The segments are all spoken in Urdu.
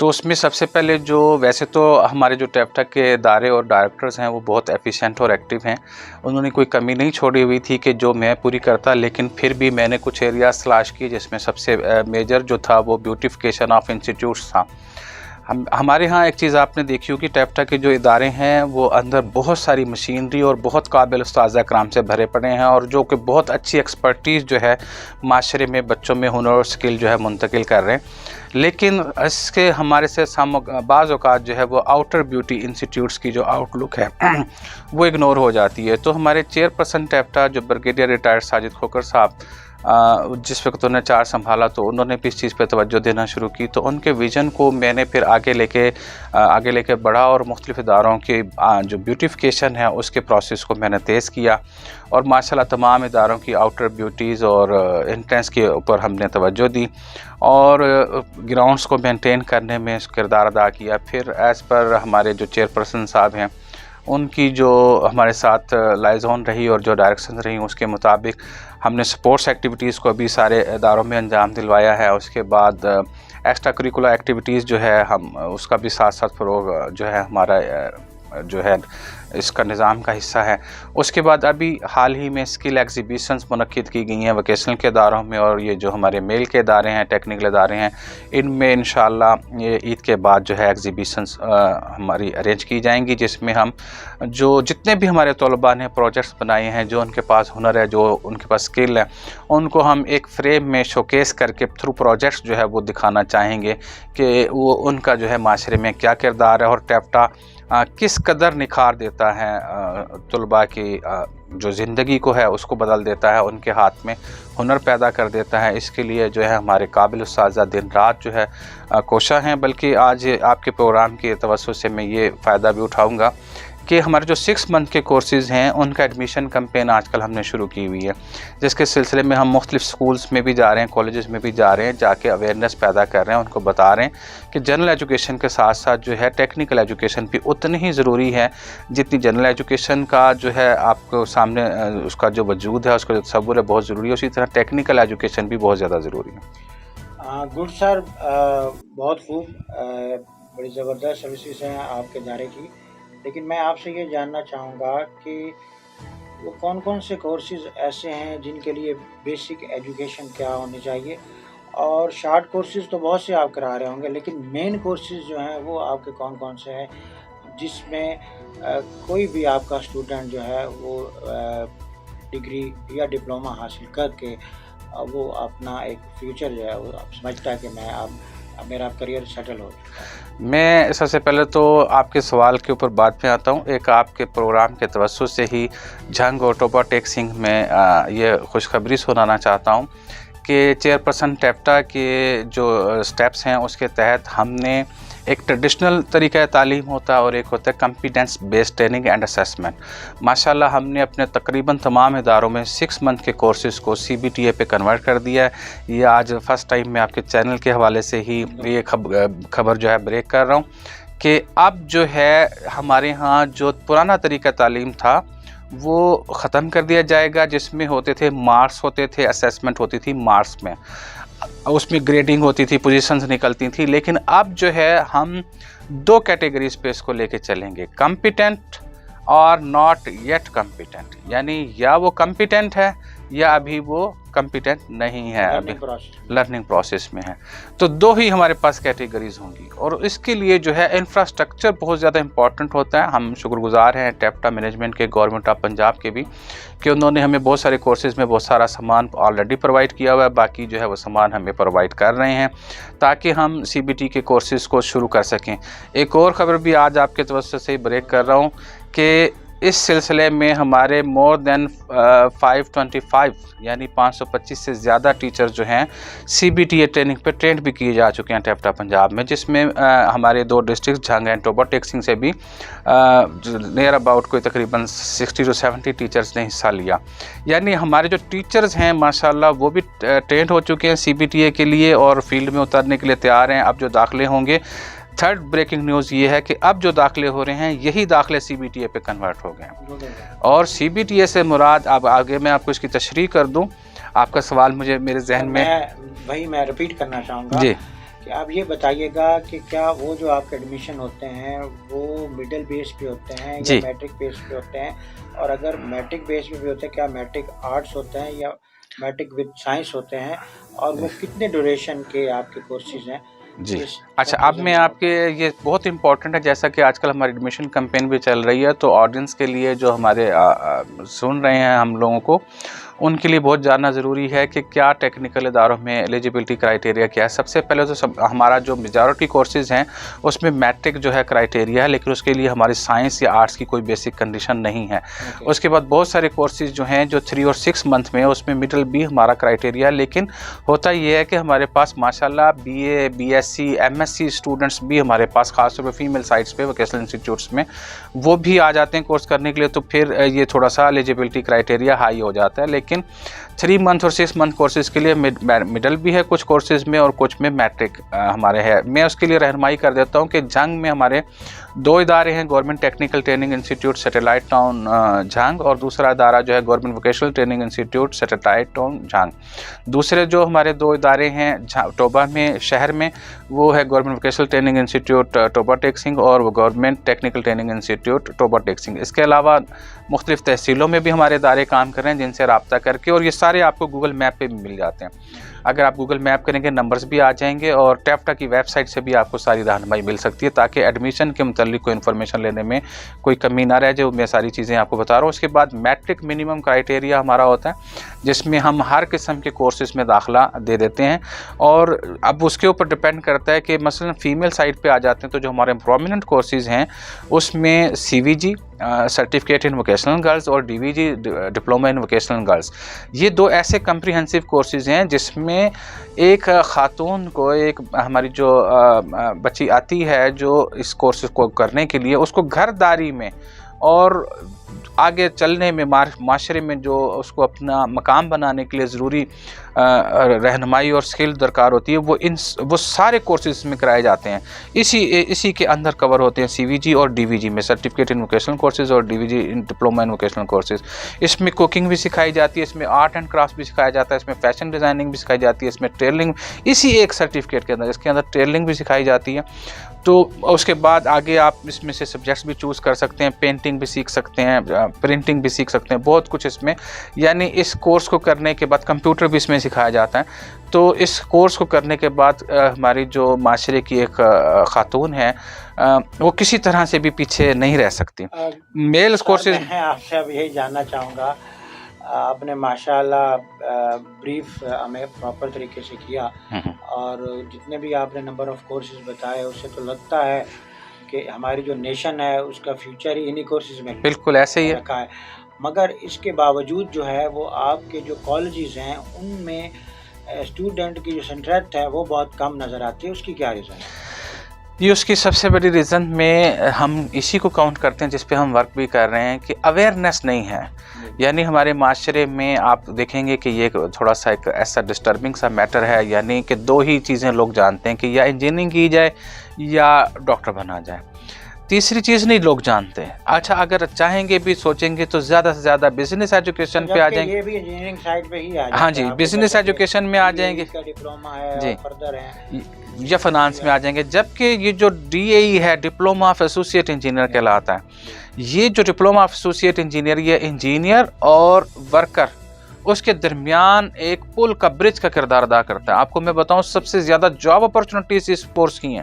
تو اس میں سب سے پہلے جو ویسے تو ہمارے جو ٹیپٹا کے ادارے اور ڈائریکٹرز ہیں وہ بہت ایفیشینٹ اور ایکٹیو ہیں، انہوں نے کوئی کمی نہیں چھوڑی ہوئی تھی کہ جو میں پوری کرتا، لیکن پھر بھی میں نے کچھ ایریاز تلاش کیے جس میں سب سے میجر جو تھا وہ بیوٹیفیکیشن آف انسٹیٹیوٹس تھا۔ ہمارے ہاں ایک چیز آپ نے دیکھی ہوگی، ٹیپٹا کے جو ادارے ہیں وہ اندر بہت ساری مشینری اور بہت قابل اساتذہ کرام سے بھرے پڑے ہیں، اور جو کہ بہت اچھی ایکسپرٹیز جو ہے معاشرے میں بچوں میں ہنر اور سکل جو ہے منتقل کر رہے ہیں، لیکن اس کے ہمارے سے بعض اوقات جو ہے وہ آؤٹر بیوٹی انسٹیٹیوٹس کی جو آؤٹ لک ہے وہ اگنور ہو جاتی ہے۔ تو ہمارے چیئرپرسن ٹیپٹا جو بریگیڈیئر ریٹائرڈ ساجد کھوکھر صاحب، جس وقت انہوں نے چارج سنبھالا تو انہوں نے بھی اس چیز پہ توجہ دینا شروع کی، تو ان کے ویژن کو میں نے پھر آگے لے کے بڑھا، اور مختلف اداروں کی جو بیوٹیفیکیشن ہے اس کے پروسیس کو میں نے تیز کیا، اور ماشاءاللہ تمام اداروں کی آؤٹر بیوٹیز اور انٹرنس کے اوپر ہم نے توجہ دی، اور گراؤنڈس کو مینٹین کرنے میں اس کردار ادا کیا۔ پھر ایز پر ہمارے جو چیئرپرسن صاحب ہیں ان کی جو ہمارے ساتھ لائزون رہی اور جو ڈائریکشن رہی اس کے مطابق ہم نے سپورٹس ایکٹیویٹیز کو بھی سارے اداروں میں انجام دلوایا ہے۔ اس کے بعد ایکسٹرا کریکولر ایکٹیویٹیز جو ہے ہم اس کا بھی ساتھ ساتھ فروغ جو ہے ہمارا جو ہے اس کا نظام کا حصہ ہے۔ اس کے بعد ابھی حال ہی میں اسکل ایگزیبیشنز منعقد کی گئی ہیں ووکیشنل کے اداروں میں، اور یہ جو ہمارے میل کے ادارے ہیں، ٹیکنیکل ادارے ہیں، ان میں انشاءاللہ یہ عید کے بعد جو ہے ایگزیبیشنز ہماری ارینج کی جائیں گی، جس میں ہم جو جتنے بھی ہمارے طلباء نے پروجیکٹس بنائے ہیں، جو ان کے پاس ہنر ہے، جو ان کے پاس اسکل ہے، ان کو ہم ایک فریم میں شوکیس کر کے تھرو پروجیکٹس جو ہے وہ دکھانا چاہیں گے کہ وہ ان کا جو ہے معاشرے میں کیا کردار ہے، اور ٹیپٹا کس قدر نکھار دیتا ہے طلباء کی جو زندگی کو ہے اس کو بدل دیتا ہے، ان کے ہاتھ میں ہنر پیدا کر دیتا ہے۔ اس کے لیے جو ہے ہمارے قابل اساتذہ دن رات جو ہے کوشاں ہیں، بلکہ آج آپ کے پروگرام کے توسط سے میں یہ فائدہ بھی اٹھاؤں گا کہ ہمارے جو 6 منتھ کے کورسز ہیں ان کا ایڈمیشن کمپین آج کل ہم نے شروع کی ہوئی ہے، جس کے سلسلے میں ہم مختلف سکولز میں بھی جا رہے ہیں، کالجز میں بھی جا رہے ہیں، جا کے اویئرنیس پیدا کر رہے ہیں، ان کو بتا رہے ہیں کہ جنرل ایجوکیشن کے ساتھ ساتھ جو ہے ٹیکنیکل ایجوکیشن بھی اتنی ہی ضروری ہے جتنی جنرل ایجوکیشن کا جو ہے آپ کو سامنے اس کا جو وجود ہے، اس کا جو تصور ہے بہت ضروری ہے، اسی طرح ٹیکنیکل ایجوکیشن بھی بہت زیادہ ضروری ہے۔ گڈ سر، بہت خوب، بڑی زبردست سروسز ہیں آپ کے ادارے کی، لیکن میں آپ سے یہ جاننا چاہوں گا کہ وہ کون کون سے کورسز ایسے ہیں جن کے لیے بیسک ایجوکیشن کیا ہونی چاہیے، اور شارٹ کورسز تو بہت سے آپ کرا رہے ہوں گے، لیکن مین کورسز جو ہیں وہ آپ کے کون کون سے ہیں جس میں کوئی بھی آپ کا اسٹوڈنٹ جو ہے وہ ڈگری یا ڈپلومہ حاصل کر کے وہ اپنا ایک فیوچر جو ہے وہ آپ سمجھتا ہے کہ میرا کریئر سیٹل ہو چکا ہے؟ میں سب سے پہلے تو آپ کے سوال کے اوپر بات میں آتا ہوں۔ ایک آپ کے پروگرام کے توسط سے ہی جھنگ اور ٹوپا ٹیکسنگ میں یہ خوشخبری سنانا چاہتا ہوں کہ چیئرپرسن ٹیپٹا کے جو سٹیپس ہیں اس کے تحت ہم نے ایک ٹریڈیشنل طریقہ تعلیم ہوتا ہے اور ایک ہوتا ہے competence based training and assessment. ماشاءاللہ ہم نے اپنے تقریباً تمام اداروں میں 6 منتھ کے کورسز کو CBTA پہ کنورٹ کر دیا ہے۔ یہ آج فرسٹ ٹائم میں آپ کے چینل کے حوالے سے ہی یہ خبر جو ہے بریک کر رہا ہوں کہ اب جو ہے ہمارے ہاں جو پرانا طریقہ تعلیم تھا وہ ختم کر دیا جائے گا، جس میں ہوتے تھے مارکس ہوتے تھے، اسیسمنٹ ہوتی تھی مارکس میں، اس میں گریڈنگ ہوتی تھی، پوزیشنز نکلتی تھیں، لیکن اب جو ہے ہم 2 کیٹیگریز پہ اس کو لے کے چلیں گے، کمپیٹنٹ اور ناٹ یٹ کمپیٹنٹ، یعنی یا وہ کمپیٹنٹ ہے یا ابھی وہ کمپیٹنٹ نہیں ہے، ابھی لرننگ پروسیس میں ہے۔ تو 2 ہی ہمارے پاس کیٹیگریز ہوں گی، اور اس کے لیے جو ہے انفراسٹرکچر بہت زیادہ امپورٹنٹ ہوتا ہے۔ ہم شکر گزار ہیں ٹیپٹا مینجمنٹ کے، گورنمنٹ آف پنجاب کے بھی، کہ انہوں نے ہمیں بہت سارے کورسز میں بہت سارا سامان آلریڈی پرووائڈ کیا ہوا ہے، باقی جو ہے وہ سامان ہمیں پرووائڈ کر رہے ہیں تاکہ ہم CBT کے کورسز کو شروع کر سکیں۔ ایک اور خبر بھی آج آپ کے توسط سے بریک کر رہا ہوں کہ اس سلسلے میں ہمارے مور دین 525 یعنی 525 سے زیادہ ٹیچر جو ہیں CBTA ٹریننگ پہ ٹرینڈ بھی کیے جا چکے ہیں ٹیپٹا پنجاب میں، جس میں ہمارے 2 district Jhang and Toba taxing سے بھی نیئر اباؤٹ کوئی تقریباً 60 to 70 ٹیچرز نے حصہ لیا۔ یعنی ہمارے جو ٹیچرز ہیں ماشاءاللہ وہ بھی ٹرینڈ ہو چکے ہیں CBTA کے لیے اور فیلڈ میں اترنے کے لیے تیار ہیں۔ اب جو داخلے ہوں گے، تھرڈ بریکنگ نیوز یہ ہے کہ اب جو داخلے ہو رہے ہیں یہی داخلے CBTA پہ کنورٹ ہو گئے ہیں، اور CBTA سے مراد اب آگے میں آپ کو اس کی تشریح کر دوں۔ آپ کا سوال مجھے میرے ذہن میں وہی میں ریپیٹ کرنا چاہوں گا جی کہ آپ یہ بتائیے گا کہ کیا وہ جو آپ کے ایڈمیشن ہوتے ہیں وہ مڈل بیس پہ ہوتے ہیں یا میٹرک بیس پہ ہوتے ہیں؟ اور اگر میٹرک بیس پہ بھی ہوتے ہیں، کیا میٹرک آرٹس ہوتے ہیں یا میٹرک وتھ سائنس ہوتے ہیں؟ اور وہ کتنے ڈوریشن کے آپ کے کورسز ہیں؟ جی اچھا، اب میں آپ کے یہ بہت امپورٹنٹ ہے، جیسا کہ آج کل ہماری ایڈمیشن کمپین بھی چل رہی ہے، تو آڈینس کے لیے جو ہمارے سن رہے ہیں ہم لوگوں کو، ان کے لیے بہت جاننا ضروری ہے کہ کیا ٹیکنیکل اداروں میں ایلیجیبلٹی کرائیٹیریا کیا ہے۔ سب سے پہلے تو ہمارا جو میجورٹی کورسز ہیں اس میں میٹرک جو ہے کرائیٹیریا ہے، لیکن اس کے لیے ہماری سائنس یا آرٹس کی کوئی بیسک کنڈیشن نہیں ہے۔ اس کے بعد بہت سارے کورسز جو ہیں جو 3 اور 6 منتھ میں، اس میں مڈل بھی ہمارا کرائیٹیریا ہے، لیکن ہوتا یہ ہے کہ ہمارے پاس ماشاءاللہ BA BSc MSc اسٹوڈنٹس بھی ہمارے پاس، خاص طور پہ فیمیل سائٹس پہ ووکیشنل انسٹیٹیوٹس میں وہ بھی آ جاتے ہیں کورس کرنے کے لیے، تو پھر یہ تھوڑا سا ایلیجیبلٹی کرائیٹیریا ہائی ہو جاتا ہے۔ لیکن 3 منتھ اور 6 منتھ کورسز کے لیے مڈل بھی ہے کچھ کورسز میں، اور کچھ میں میٹرک ہمارے ہے۔ میں اس کے لیے رہنمائی کر دیتا ہوں کہ جھنگ میں ہمارے 2 ادارے ہیں، government technical training institute satellite town Jhang, اور دوسرا ادارہ جو ہے government vocational training institute satellite town Jhang. دوسرے جو ہمارے 2 ادارے ہیں ٹوبا میں شہر میں، وہ ہے government vocational training institute ٹوبا taxing اور government technical training institute ٹوبا taxing. اس کے علاوہ مختلف تحصیلوں میں بھی ہمارے ادارے کام کر رہے ہیں، جن سے رابطہ کر کے، اور یہ سارے آپ کو گوگل میپ پہ بھی مل جاتے ہیں۔ اگر آپ گوگل میپ کریں گے نمبرز بھی آ جائیں گے، اور ٹیپٹا کی ویب سائٹ سے بھی آپ کو ساری رہنمائی مل سکتی ہے، تاکہ ایڈمیشن کے متعلق کوئی انفارمیشن لینے میں کوئی کمی نہ رہ جائے۔ میں ساری چیزیں آپ کو بتا رہا ہوں۔ اس کے بعد میٹرک منیمم کرائیٹیریا ہمارا ہوتا ہے، جس میں ہم ہر قسم کے کورسز میں داخلہ دے دیتے ہیں، اور اب اس کے اوپر ڈپینڈ کرتا ہے کہ مثلا فیمیل سائٹ پہ آ جاتے ہیں تو جو ہمارے پرومیننٹ کورسز ہیں اس میں CVG سرٹیفکیٹ ان ووکیشنل گرلز اور DVG ڈپلومہ ان ووکیشنل گرلز، یہ 2 ایسے کمپریہنسو کورسز ہیں جس میں ایک خاتون کو، ایک ہماری جو بچی آتی ہے جو اس کورسز کو کرنے کے لیے، اس کو گھرداری میں اور آگے چلنے میں معاشرے میں جو اس کو اپنا مقام بنانے کے لیے ضروری رہنمائی اور سکل درکار ہوتی ہے، وہ سارے کورسز میں کرائے جاتے ہیں، اسی کے اندر کور ہوتے ہیں CVG اور DVG میں، سرٹیفکیٹ ان ووکیشنل کورسز اور DVG ان ڈپلومہ ان ووکیشنل کورسز۔ اس میں کوکنگ بھی سکھائی جاتی ہے، اس میں آرٹ اینڈ کرافٹ بھی سکھایا جاتا ہے، اس میں فیشن ڈیزائننگ بھی سکھائی جاتی ہے، اس میں ٹیلرنگ، اسی ایک سرٹیفکیٹ کے اندر، اس کے اندر ٹیلرنگ بھی سکھائی جاتی ہے۔ تو اس کے بعد آگے آپ اس میں سے سبجیکٹس بھی چوز کر سکتے ہیں، پینٹنگ بھی سیکھ سکتے ہیں، پرنٹنگ بھی سیکھ سکتے ہیں، بہت کچھ اس میں، یعنی اس کورس کو کرنے کے بعد کمپیوٹر بھی اس میں سکھایا جاتا ہے۔ تو اس کورس کو کرنے کے بعد ہماری جو معاشرے کی ایک خاتون ہے وہ کسی طرح سے بھی پیچھے نہیں رہ سکتی۔ میل کورسز میں آپ سے اب یہی جاننا چاہوں گا، آپ نے ماشاءاللہ بریف ہمیں پراپر طریقے سے کیا، اور جتنے بھی آپ نے نمبر آف کورسز بتائے اس سے تو لگتا ہے کہ ہماری جو نیشن ہے اس کا فیوچر ہی انہی کورسز میں بالکل ایسے ہی رکھا ہے۔ مگر اس کے باوجود جو ہے وہ آپ کے جو کالجز ہیں ان میں اسٹوڈنٹ کی جو سنٹریٹ ہے وہ بہت کم نظر آتی ہے، اس کی کیا ریزن ہے؟ یہ اس کی سب سے بڑی ریزن میں ہم اسی کو کاؤنٹ کرتے ہیں، جس پہ ہم ورک بھی کر رہے ہیں، کہ اویئرنیس نہیں ہے۔ یعنی ہمارے معاشرے میں آپ دیکھیں گے کہ یہ تھوڑا سا ایک ایسا ڈسٹربنگ سا میٹر ہے، یعنی کہ 2 ہی چیزیں لوگ جانتے ہیں، کہ یا انجینئرنگ کی جائے یا ڈاکٹر بنا جائے، تیسری چیز نہیں لوگ جانتے۔ اچھا اگر چاہیں گے بھی سوچیں گے تو زیادہ سے زیادہ بزنس ایجوکیشن پہ آ جائیں گے، یہ بھی انجینئرنگ سائٹ پہ ہی آ جائیں گے۔ ہاں جی، بزنس ایجوکیشن میں آ جائیں گے ڈپلومہ ہے جی، فردر ہے، یا فنانس میں آ جائیں گے۔ جبکہ یہ جو DAE ہے، ڈپلومہ آف ایسوسیٹ انجینئر کہلاتا ہے، یہ جو ڈپلومہ آف ایسوسیٹ انجینئر، یہ انجینئر اور ورکر اس کے درمیان ایک پل کا، برج کا کردار ادا کرتا ہے۔ آپ کو میں بتاؤں سب سے زیادہ جاب اپرچونٹیز اس کورس کی ہیں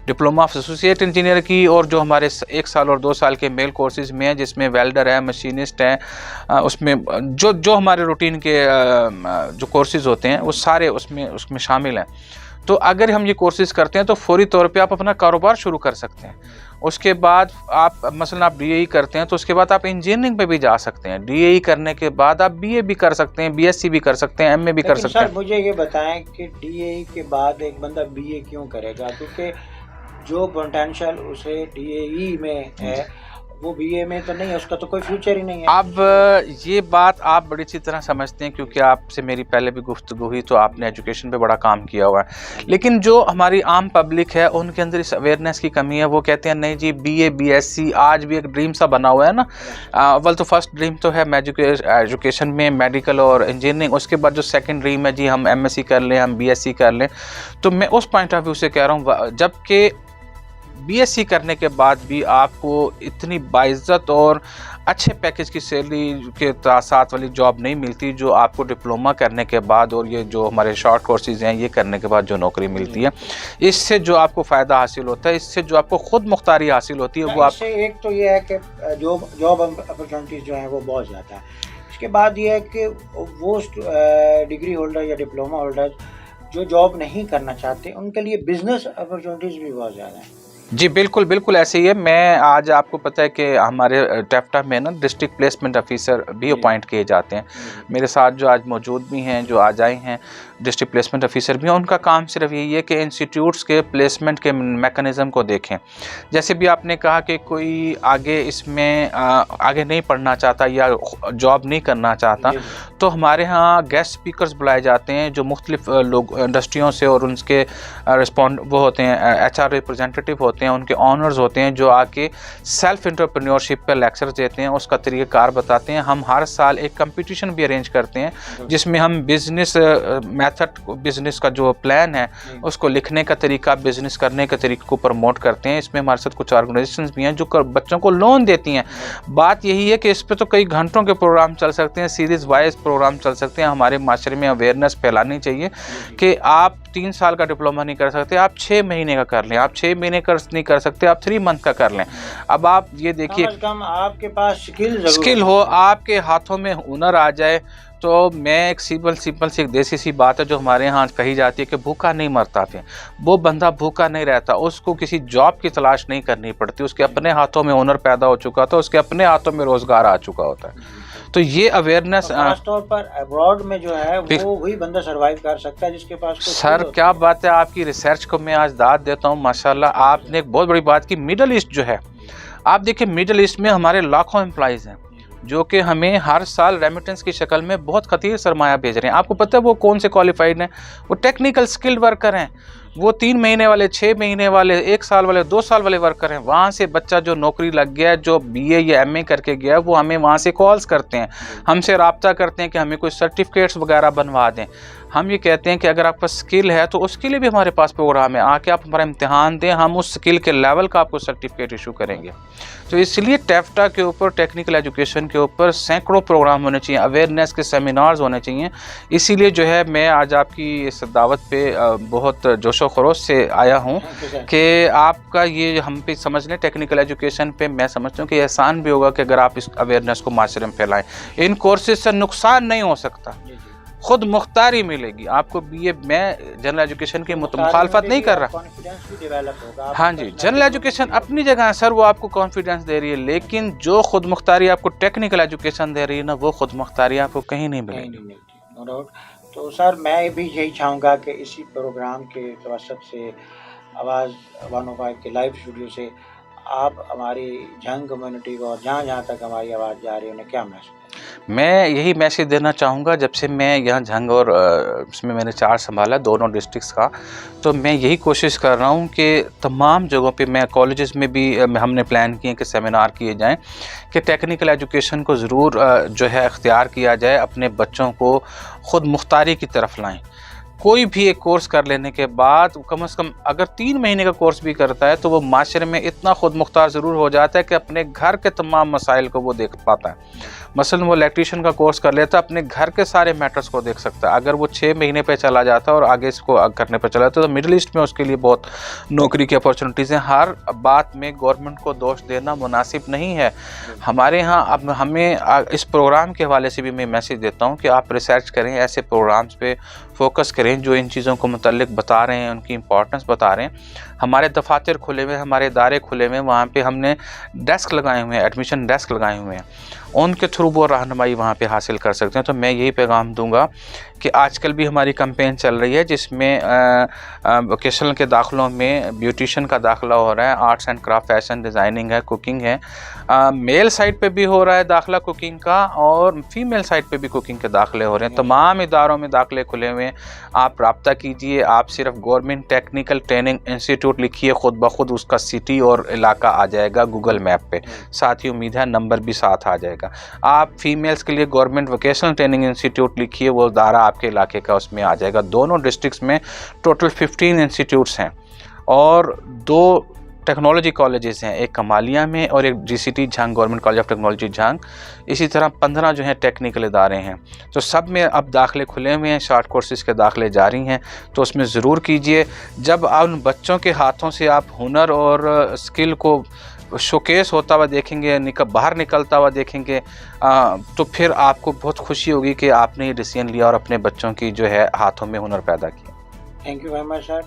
ڈپلومہ آف ایسوسیٹ انجینئر کی، اور جو ہمارے 1 سال اور 2 سال کے میل کورسز میں ہیں، جس میں ویلڈر ہے، مشینسٹ ہیں، اس میں جو ہمارے روٹین کے جو کورسز ہوتے ہیں وہ سارے اس میں شامل ہیں۔ تو اگر ہم یہ کورسز کرتے ہیں تو فوری طور پہ آپ اپنا کاروبار شروع کر سکتے ہیں۔ اس کے بعد آپ مثلا آپ DAE کرتے ہیں تو اس کے بعد آپ انجینئرنگ پہ بھی جا سکتے ہیں، DAE کرنے کے بعد آپ BA بھی کر سکتے ہیں، BSc بھی کر سکتے ہیں، MA بھی کر سکتے ہیں۔ سر مجھے یہ بتائیں کہ DAE کے بعد ایک بندہ BA کیوں کرے گا؟ کیونکہ جو پوٹینشیل اسے DAE میں ہے وہ بی اے میں تو نہیں ہے، اس کا تو کوئی فیوچر ہی نہیں ہے. اب یہ بات آپ بڑی اچھی طرح سمجھتے ہیں کیونکہ آپ سے میری پہلے بھی گفتگو ہوئی تو آپ نے ایجوکیشن پہ بڑا کام کیا ہوا ہے. لیکن جو ہماری عام پبلک ہے ان کے اندر اس اویئرنیس کی کمی ہے. وہ کہتے ہیں نہیں جی بی اے بی ایس سی آج بھی ایک ڈریم سا بنا ہوا ہے نا. اول تو فرسٹ ڈریم تو ہے ایجوکیشن میں میڈیکل اور انجینئرنگ. اس کے بعد جو سیکنڈ ڈریم ہے جی ہم ایم ایس سی کر لیں، ہم بی ایس سی کر لیں. تو میں اس پوائنٹ آف ویو سے کہہ رہا ہوں جبکہ بی ایس سی کرنے کے بعد بھی آپ کو اتنی باعزت اور اچھے پیکج کی سیلری کے ساتھ والی جاب نہیں ملتی جو آپ کو ڈپلومہ کرنے کے بعد اور یہ جو ہمارے شارٹ کورسز ہیں یہ کرنے کے بعد جو نوکری ملتی ہے. اس سے جو آپ کو فائدہ حاصل ہوتا ہے، اس سے جو آپ کو خود مختاری حاصل ہوتی ہے وہ آپ سے ایک تو یہ ہے کہ جاب اپرچونیٹیز جو ہیں وہ بہت زیادہ ہے. اس کے بعد یہ ہے کہ وہ ڈگری ہولڈر یا ڈپلومہ ہولڈر جو جاب نہیں کرنا چاہتے ان کے لیے بزنس اپرچونیٹیز بھی بہت زیادہ ہیں. جی بالکل بالکل ایسے ہی ہے. میں آج آپ کو پتہ ہے کہ ہمارے ٹیفٹا میں نا ڈسٹرکٹ پلیسمنٹ آفیسر بھی اپوائنٹ کیے جاتے ہیں. میرے ساتھ جو آج موجود بھی ہیں، جو آج آئے ہیں ڈسٹرکٹ پلیسمنٹ آفیسر بھی ہیں، ان کا کام صرف یہی ہے کہ انسٹیٹیوٹس کے پلیسمنٹ کے میکنزم کو دیکھیں. جیسے بھی آپ نے کہا کہ کوئی آگے اس میں آگے نہیں پڑھنا چاہتا یا جاب نہیں کرنا چاہتا تو ہمارے ہاں گیسٹ اسپیکرز بلائے جاتے ہیں جو مختلف لوگ انڈسٹریوں سے اور ان کے وہ ہوتے ہیں ایچ آر ریپرزینٹیٹیو ہوتے ہیں، ان کے آنرز ہوتے ہیں جو آ کے سیلف انٹرپرینیورشپ پہ لیکچر دیتے ہیں، اس کا طریقہ کار بتاتے ہیں. ہم ہر سال ایک کمپٹیشن بھی ارینج کرتے ہیں جس میں ہم بزنس میتھڈ، بزنس کا جو پلان ہے اس کو لکھنے کا طریقہ، بزنس کرنے کا طریقہ کو پروموٹ کرتے ہیں. اس میں ہمارے ساتھ کچھ آرگنائزیشنز بھی ہیں جو بچوں کو لون دیتی ہیں. بات یہی ہے کہ اس پہ تو کئی گھنٹوں کے پروگرام چل سکتے ہیں، سیریز وائز پروگرام چل سکتے ہیں. ہمارے معاشرے میں اویئرنیس پھیلانی چاہیے کہ آپ 3 سال کا ڈپلومہ نہیں کر سکتے، آپ 6 مہینے کا کر لیں. آپ 6 مہینے کا نہیں کر سکتے، آپ 3 منتھ کا کر لیں. اب آپ یہ دیکھیے آپ کے پاس اسکل ہو، آپ کے ہاتھوں میں ہنر آ جائے. تو میں ایک سمپل سی ایک دیسی سی بات ہے جو ہمارے ہاں کہی جاتی ہے کہ بھوکا نہیں مرتا. پھر وہ بندہ بھوکا نہیں رہتا، اس کو کسی جاب کی تلاش نہیں کرنی پڑتی. اس کے اپنے ہاتھوں میں ہنر پیدا ہو چکا تھا، اس کے اپنے ہاتھوں میں روزگار آ چکا ہوتا ہے. تو یہ اویئرنیس خاص طور پر ابراڈ میں جو ہے وہ وہی بندہ سروائیو کر سکتا ہے جس کے پاس. سر کیا بات ہے، آپ کی ریسرچ کو میں آج داد دیتا ہوں ماشاءاللہ. آپ نے ایک بہت بڑی بات کی. مڈل ایسٹ جو ہے، آپ دیکھیں مڈل ایسٹ میں ہمارے لاکھوں امپلائیز ہیں جو کہ ہمیں ہر سال ریمیٹنس کی شکل میں بہت خطیر سرمایہ بھیج رہے ہیں. آپ کو پتہ ہے وہ کون سے کوالیفائڈ ہیں؟ وہ ٹیکنیکل سکلڈ ورکر ہیں. وہ 3 مہینے والے، 6 مہینے والے، 1 سال والے، 2 سال والے ورکر ہیں. وہاں سے بچہ جو نوکری لگ گیا ہے، جو بی اے یا ایم اے کر کے گیا، وہ ہمیں وہاں سے کالز کرتے ہیں، ہم سے رابطہ کرتے ہیں کہ ہمیں کوئی سرٹیفکیٹس وغیرہ بنوا دیں. ہم یہ کہتے ہیں کہ اگر آپ کا سکل ہے تو اس کے لیے بھی ہمارے پاس پروگرام ہے، آ کے آپ ہمارا امتحان دیں، ہم اس سکل کے لیول کا آپ کو سرٹیفکیٹ ایشو کریں گے. تو اس لیے ٹیفٹا کے اوپر، ٹیکنیکل ایجوکیشن کے اوپر سینکڑوں پروگرام ہونے چاہیے، اویئرنیس کے سیمینارز ہونے چاہیے. اسی لیے جو ہے میں آج آپ کی اس دعوت پہ بہت جوش و خروش سے آیا ہوں کہ آپ کا یہ ہم پہ سمجھ لیں ٹیکنیکل ایجوکیشن پہ. میں سمجھتا ہوں کہ احسان بھی ہوگا کہ اگر آپ اس اویئرنیس کو معاشرے میں پھیلائیں. ان کورسز سے نقصان نہیں ہو سکتا، خود مختاری ملے گی آپ کو. یہ میں جنرل ایجوکیشن کی مخالفت نہیں کر رہا. ہاں جی، جنرل ایجوکیشن اپنی جگہ ہے سر، وہ آپ کو کانفیڈنس دے رہی ہے. لیکن جو خود مختاری آپ کو ٹیکنیکل ایجوکیشن دے رہی ہے نا، وہ خود مختاری آپ کو کہیں نہیں ملے گی. تو سر میں بھی یہی چاہوں گا کہ اسی پروگرام کے توسط سے آواز 105 کے لائیو اسٹوڈیو سے آپ ہماری جھنگ کمیونٹی کو اور جہاں جہاں تک ہماری آواز جا رہی ہے انہیں کیا میسج؟ میں یہی میسج دینا چاہوں گا. جب سے میں یہاں جھنگ اور اس میں نے چارج سنبھالا دونوں ڈسٹرکٹس کا، تو میں یہی کوشش کر رہا ہوں کہ تمام جگہوں پہ، میں کالجز میں بھی ہم نے پلان کیے کہ سیمینار کیے جائیں کہ ٹیکنیکل ایجوکیشن کو ضرور جو ہے اختیار کیا جائے، اپنے بچوں کو خود مختاری کی طرف لائیں. کوئی بھی ایک کورس کر لینے کے بعد کم از کم اگر 3 مہینے کا کورس بھی کرتا ہے تو وہ معاشرے میں اتنا خود مختار ضرور ہو جاتا ہے کہ اپنے گھر کے تمام مسائل کو وہ دیکھ پاتا ہے. مثلا وہ الیکٹریشین کا کورس کر لیتا ہے، اپنے گھر کے سارے میٹرز کو دیکھ سکتا ہے. اگر وہ 6 مہینے پہ چلا جاتا ہے اور آگے اس کو کرنے پہ چلا جاتا ہے تو مڈل ایسٹ میں اس کے لیے بہت نوکری کی اپارچونیٹیز ہیں. ہر بات میں گورنمنٹ کو دوش دینا مناسب نہیں ہے. ہمارے ہاں اب ہمیں اس پروگرام کے حوالے سے بھی میں میسج دیتا ہوں کہ آپ ریسرچ کریں، ایسے پروگرامز پہ فوکس کریں جو ان چیزوں کو متعلق بتا رہے ہیں، ان کی امپورٹنس بتا رہے ہیں. ہمارے دفاتر کھلے ہوئے، ہمارے ادارے کھلے ہوئے ہیں، وہاں پہ ہم نے ڈیسک لگائے ہوئے ہیں، ایڈمیشن ڈیسک لگائے ہوئے ہیں. ان کے تھرو وہ رہنمائی وہاں پہ حاصل کر سکتے ہیں. تو میں یہی پیغام دوں گا کہ آج کل بھی ہماری کمپین چل رہی ہے جس میں ووکیشنل کے داخلوں میں بیوٹیشین کا داخلہ ہو رہا ہے, arts and craft, fashion designing ہے, کوکنگ ہے. میل سائٹ پہ بھی ہو رہا ہے داخلہ کوکنگ کا, اور فیمیل سائٹ پہ بھی کوکنگ کے داخلے ہو رہے ہیں. تمام اداروں میں داخلے کھلے ہوئے ہیں. آپ رابطہ کیجئے. آپ صرف گورنمنٹ ٹیکنیکل ٹریننگ انسٹیٹیوٹ لکھیے, خود بخود اس کا سٹی اور علاقہ آ جائے گا گوگل میپ پہ. ساتھ ہی امید ہے نمبر بھی ساتھ آ جائے گا. آپ فیمیلز کے لیے گورنمنٹ ووکیشنل ٹریننگ انسٹیٹیوٹ لکھیے, وہ ادارہ آپ کے علاقے کا اس میں آ جائے گا. دونوں ڈسٹرکٹس میں ٹوٹل 15 انسٹیٹیوٹس ہیں اور 2 ٹیکنالوجی کالجز ہیں, ایک کمالیہ میں اور ایک GCT Jhang, government college of technology Jhang. اسی طرح 15 جو ہیں ٹیکنیکل ادارے ہیں. تو سب میں اب داخلے کھلے ہوئے ہیں, شارٹ کورسز کے داخلے جاری ہیں. تو اس میں ضرور کیجئے. جب ان بچوں کے ہاتھوں سے آپ ہنر اور اسکل کو شوکیس ہوتا ہوا دیکھیں گے, باہر نکلتا ہوا دیکھیں گے, تو پھر آپ کو بہت خوشی ہوگی کہ آپ نے یہ ڈیسیژن لیا اور اپنے بچوں کی جو ہے ہاتھوں میں ہنر پیدا کیا. Thank you very much sir.